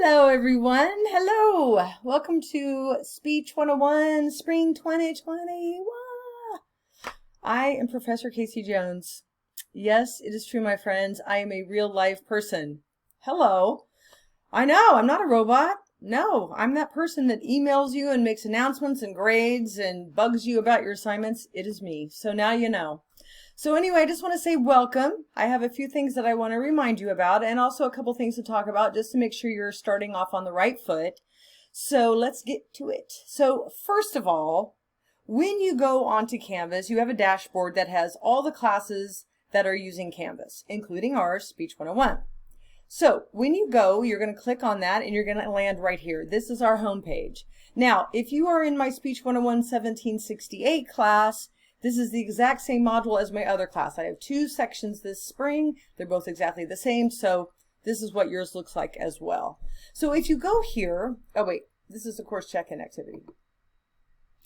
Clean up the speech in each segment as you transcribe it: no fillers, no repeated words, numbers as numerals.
Hello, everyone. Hello. Welcome to Speech 101, Spring 2020. Wah! I am Professor Casey Jones. Yes, it is true, my friends. I am a real life person. Hello. I know, I'm not a robot. No, I'm that person that emails you and makes announcements and grades and bugs you about your assignments. It is me. So now you know. So anyway, I just want to say welcome. I have a few things that I want to remind you about and also a couple things to talk about just to make sure you're starting off on the right foot. So let's get to it. So first of all, when you go onto Canvas, you have a dashboard that has all the classes that are using Canvas, including our Speech 101. So when you go, you're going to click on that and you're going to land right here. This is our home page. Now, if you are in my Speech 101 1768 class, this is the exact same module as my other class. I have two sections this spring. They're both exactly the same. So this is what yours looks like as well. So if you go here, oh wait, this is the course check-in activity.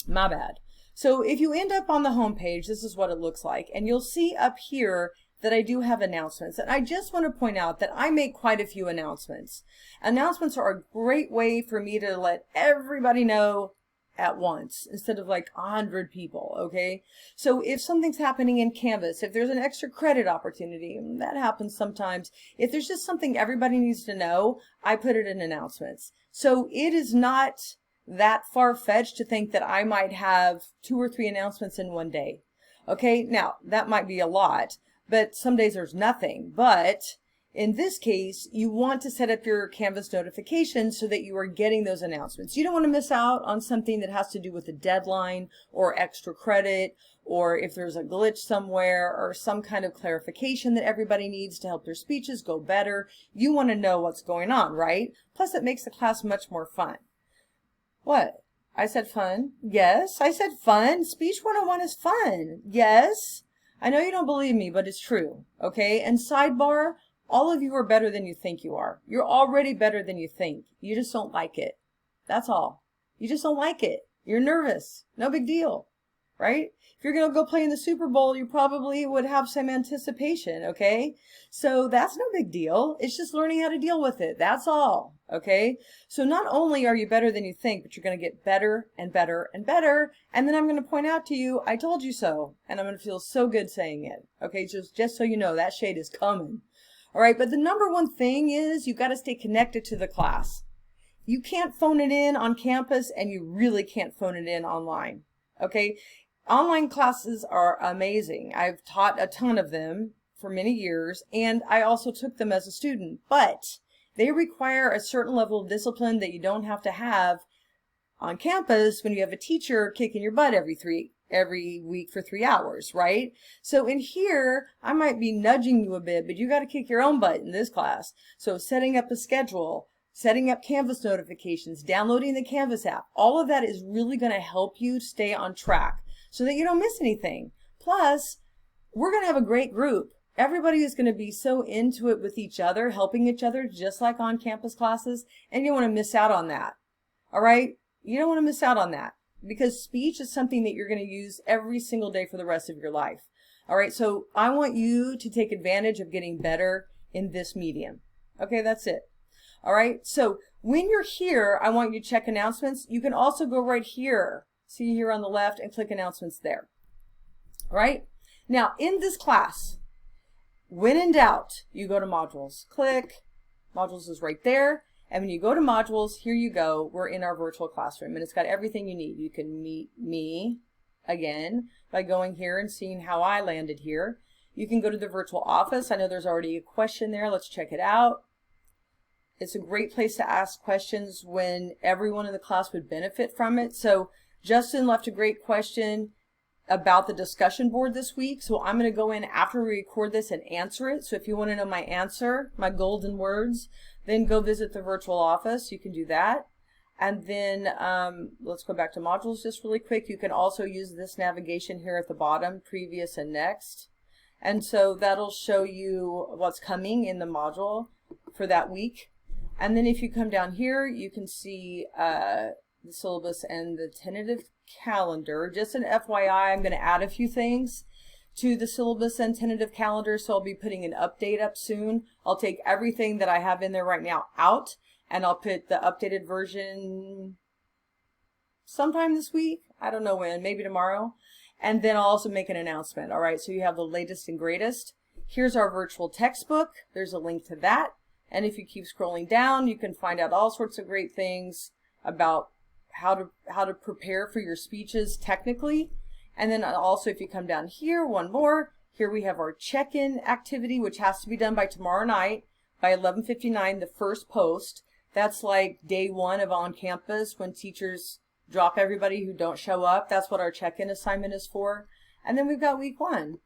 My bad. So if you end up on the home page, this is what it looks like. And you'll see up here that I do have announcements. And I just want to point out that I make quite a few announcements. Announcements are a great way for me to let everybody know at once instead of like 100 people, okay? So if something's happening in Canvas, if there's an extra credit opportunity, that happens sometimes. If there's just something everybody needs to know, I put it in announcements. So it is not that far-fetched to think that I might have 2 or 3 announcements in one day. Okay, now that might be a lot, but some days there's nothing. But in this case, you want to set up your Canvas notifications so that you are getting those announcements. You don't want to miss out on something that has to do with a deadline or extra credit, or if there's a glitch somewhere or some kind of clarification that everybody needs to help their speeches go better. You want to know what's going on, right? Plus, it makes the class much more fun. What? I said fun? Yes, I said fun. Speech 101 is fun. Yes. I know you don't believe me, but it's true. Okay? And sidebar, all of you are better than you think you are. You're already better than you think. You just don't like it. That's all. You just don't like it. You're nervous. No big deal. Right? If you're going to go play in the Super Bowl, you probably would have some anticipation, okay? So that's no big deal. It's just learning how to deal with it. That's all, okay? So not only are you better than you think, but you're going to get better and better and better. And then I'm going to point out to you, I told you so. And I'm going to feel so good saying it. Okay, just so you know, that shade is coming. All right, but the number one thing is you got to stay connected to the class. You can't phone it in on campus, and you really can't phone it in online, okay? Online classes are amazing. I've taught a ton of them for many years, and I also took them as a student, but they require a certain level of discipline that you don't have to have on campus when you have a teacher kicking your butt every week for 3 hours, right? So in here, I might be nudging you a bit, but you got to kick your own butt in this class. So setting up a schedule, setting up Canvas notifications, downloading the Canvas app, all of that is really going to help you stay on track so that you don't miss anything. Plus, we're going to have a great group. Everybody is going to be so into it with each other, helping each other, just like on campus classes, and you don't want to miss out on that. All right? You don't want to miss out on that because speech is something that you're going to use every single day for the rest of your life. All right? So I want you to take advantage of getting better in this medium. Okay, that's it. All right? So when you're here, I want you to check announcements. You can also go right here. See here on the left and click announcements there. All right? Now, in this class, when in doubt, you go to modules. Click. Modules is right there. And when you go to modules, here you go. We're in our virtual classroom, and it's got everything you need. You can meet me again by going here and seeing how I landed here. You can go to the virtual office. I know there's already a question there. Let's check it out. It's a great place to ask questions when everyone in the class would benefit from it. So Justin left a great question about the discussion board this week. So I'm going to go in after we record this and answer it. So if you want to know my answer, my golden words, then go visit the virtual office. You can do that. And then let's go back to modules just really quick. You can also use this navigation here at the bottom, previous and next. And so that'll show you what's coming in the module for that week. And then if you come down here, you can see the syllabus and the tentative calendar. Just an FYI, I'm going to add a few things to the syllabus and tentative calendar, so I'll be putting an update up soon. I'll take everything that I have in there right now out, and I'll put the updated version sometime this week. I don't know when, maybe tomorrow. And then I'll also make an announcement. All right, so you have the latest and greatest. Here's our virtual textbook. There's a link to that. And if you keep scrolling down, you can find out all sorts of great things about how to prepare for your speeches technically. And then also, if you come down here, one more, here we have our check-in activity, which has to be done by tomorrow night by 11:59, the first post. That's like day one of on campus when teachers drop everybody who don't show up. That's what our check-in assignment is for. And then we've got week one.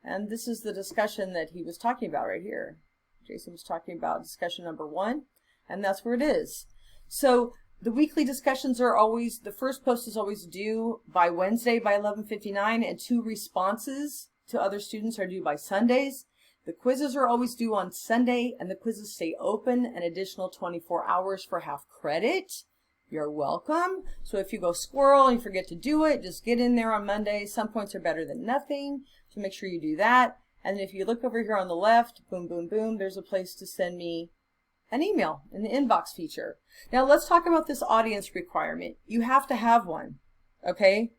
And this is the discussion that he was talking about right here. Jason was talking about discussion number 1, and that's where it is. So the weekly discussions are always, the first post is always due by Wednesday by 11:59, and 2 responses to other students are due by Sundays. The quizzes are always due on Sunday, and the quizzes stay open an additional 24 hours for half credit. You're welcome. So if you go squirrel and you forget to do it, just get in there on Monday. Some points are better than nothing, so make sure you do that. And then if you look over here on the left, boom, boom, boom, there's a place to send me an email in the inbox feature. Now let's talk about this audience requirement. You have to have one, okay?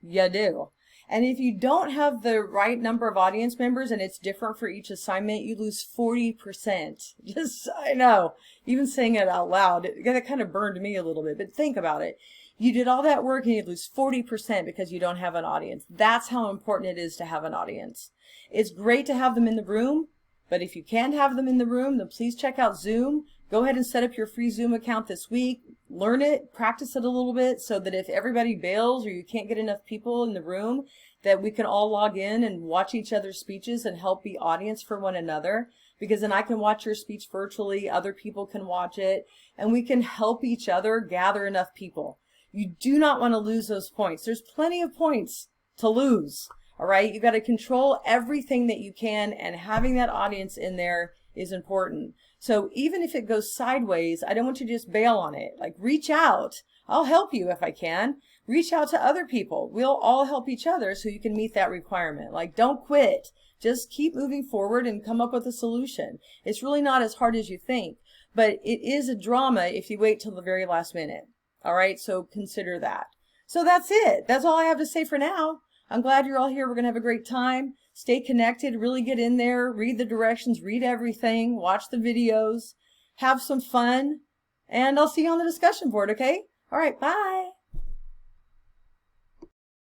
You do. And if you don't have the right number of audience members and it's different for each assignment, you lose 40%. Just, I know, even saying it out loud, that kind of burned me a little bit, but think about it. You did all that work and you lose 40% because you don't have an audience. That's how important it is to have an audience. It's great to have them in the room, but if you can't have them in the room, then please check out Zoom. Go ahead and set up your free Zoom account this week. Learn it, practice it a little bit so that if everybody bails or you can't get enough people in the room, that we can all log in and watch each other's speeches and help be audience for one another. Because then I can watch your speech virtually, other people can watch it, and we can help each other gather enough people. You do not want to lose those points. There's plenty of points to lose. All right, you got to control everything that you can, and having that audience in there is important. So even if it goes sideways, I don't want you to just bail on it. Like, reach out. I'll help you if I can. Reach out to other people. We'll all help each other so you can meet that requirement. Like, don't quit. Just keep moving forward and come up with a solution. It's really not as hard as you think, but it is a drama if you wait till the very last minute. All right, so consider that. So that's it. That's all I have to say for now. I'm glad you're all here. We're going to have a great time. Stay connected. Really get in there. Read the directions. Read everything. Watch the videos. Have some fun. And I'll see you on the discussion board, okay? All right, bye.